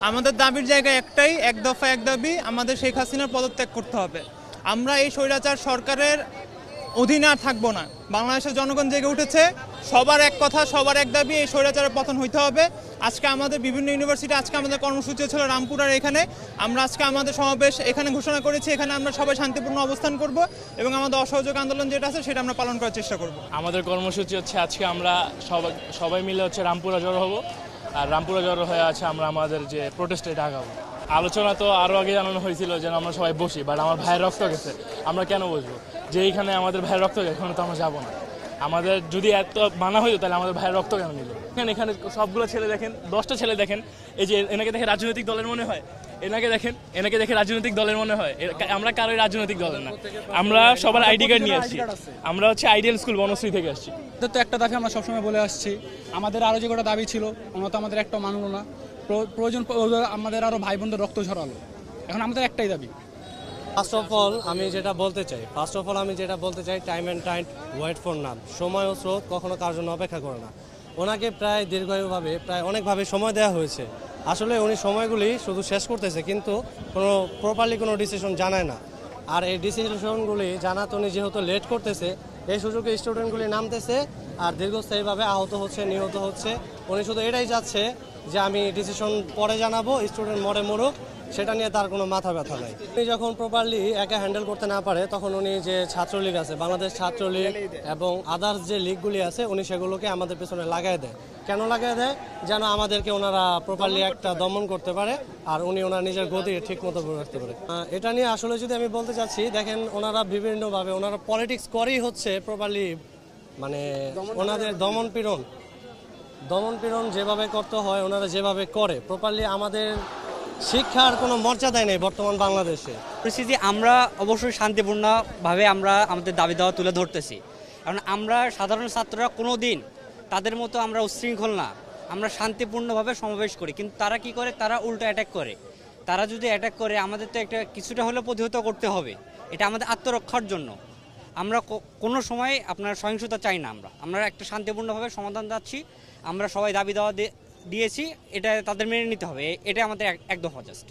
আমাদের দাবির জায়গা একটাই, এক দফা এক দাবি, আমাদের শেখ হাসিনার পদত্যাগ করতে হবে। আমরা এই স্বৈরাচার সরকারের অধীনে আর থাকবো না। বাংলাদেশের জনগণ জেগে উঠেছে, সবার এক কথা, সবার এক দাবি, এই স্বৈরাচারের পতন হইতে হবে। আজকে আমাদের বিভিন্ন ইউনিভার্সিটি, আজকে আমাদের কর্মসূচি ছিল রামপুরার এখানে। আমরা আজকে আমাদের সমাবেশ এখানে ঘোষণা করেছি, এখানে আমরা সবাই শান্তিপূর্ণ অবস্থান করব এবং আমাদের অসহযোগ আন্দোলন যেটা আছে সেটা আমরা পালন করার চেষ্টা করব। আমাদের কর্মসূচি হচ্ছে আজকে আমরা সবাই মিলে রামপুরা জড়ো হব, আর রামপুরা জড়ো হয়ে আছে আমরা আমাদের যে প্রোটেস্টে ডাকাবো। আলোচনা তো আরও আগে জানানো হয়েছিল যেন আমরা সবাই বসি, বাট আমার ভাইয়ের রক্ত গেছে, আমরা কেন বসবো? যে এইখানে আমাদের ভাইয়ের রক্ত গেছে, এখানে তো আমরা যাবো না। আমাদের যদি এত মানা হইতো তাহলে আমাদের ভাইয়ের রক্ত কেন নিল? এখানে সবগুলো ছেলে দেখেন, 10টা ছেলে দেখেন, এই যে এনাকে দেখে রাজনৈতিক দলের মনে হয়, এনাকে দেখে রাজনৈতিক দলের মনে হয়। আমরা কারোই রাজনৈতিক দলের না, আমরা সবার আইডি কার্ড নিয়ে আসছি। আমরা আইডিয়াল স্কুল বনশ্রী থেকে আসছি। তো একটা দাবি আমরা সবসময় বলে আসছি, আমাদের আরও যে কটা দাবি ছিল আমরা তো আমাদের একটা মানলো না, প্রয়োজন আমাদের আরও ভাই বোনদের রক্ত ঝরালো। এখন আমাদের একটাই দাবি। ফার্স্ট অফ অল আমি যেটা বলতে চাই time and time wait for নাম। সময় ও স্রোত কখনো কার জন্য অপেক্ষা করে না। ওনাকে প্রায় দীর্ঘায়ুভাবে অনেকভাবে সময় দেওয়া হয়েছে। আসলে উনি সময়গুলি শুধু শেষ করতেছে, কিন্তু প্রপারলি কোনো ডিসিশন জানায় না। আর এই ডিসিশনগুলি জানাতে উনি যেহেতু লেট করতেছে, এই সুযোগে স্টুডেন্টগুলি নামতেছে আর দীর্ঘস্থায়ীভাবে আহত হচ্ছে, নিহত হচ্ছে। উনি শুধু এটাই চাচ্ছে যে আমি ডিসিশন পরে জানাবো, স্টুডেন্ট মরুক, সেটা নিয়ে তার কোনো মাথা ব্যথা নাই। উনি যখন প্রপারলি একা হ্যান্ডেল করতে না পারে, তখন উনি যে ছাত্রলীগ আছে, বাংলাদেশ ছাত্রলীগ এবং আদার্স যে লীগগুলি আছে, উনি সেগুলোকে আমাদের পেছনে লাগাই দেয়। কেন লাগাই দেয়? যেন আমাদেরকে ওনারা প্রপারলি একটা দমন করতে পারে আর উনি ওনার নিজের গতি ঠিক মতো রাখতে পারে। এটা নিয়ে আসলে যদি আমি বলতে চাচ্ছি, দেখেন ওনারা বিভিন্নভাবে ওনারা পলিটিক্স করেই হচ্ছে প্রপারলি, মানে ওনাদের দমন পীড়ন যেভাবে করতে হয় ওনারা যেভাবে করে প্রপারলি। আমাদের শিক্ষার কোনো মর্যাদাই নেই বর্তমান বাংলাদেশে। পরিস্থিতি আমরা অবশ্যই শান্তিপূর্ণভাবে আমরা আমাদের দাবি দাওয়া তুলে ধরতেছি, কারণ আমরা সাধারণ ছাত্ররা কোনো দিন তাদের মতো আমরা উচ্ছৃঙ্খল না, আমরা শান্তিপূর্ণভাবে সমাবেশ করি। কিন্তু তারা কি করে? তারা উল্টো অ্যাটাক করে। তারা যদি অ্যাটাক করে, আমাদের তো একটা কিছুটা হলেও প্রতিহত করতে হবে, এটা আমাদের আত্মরক্ষার জন্য। আমরা কোনো সময় আপনার সহিংসতা চাই না। আমরা একটা শান্তিপূর্ণভাবে সমাধান যাচ্ছি, আমরা সবাই দাবি দাওয়া দিয়েছি, এটা তাদের মেনে নিতে হবে, এটা আমাদের এক দফা জাস্ট।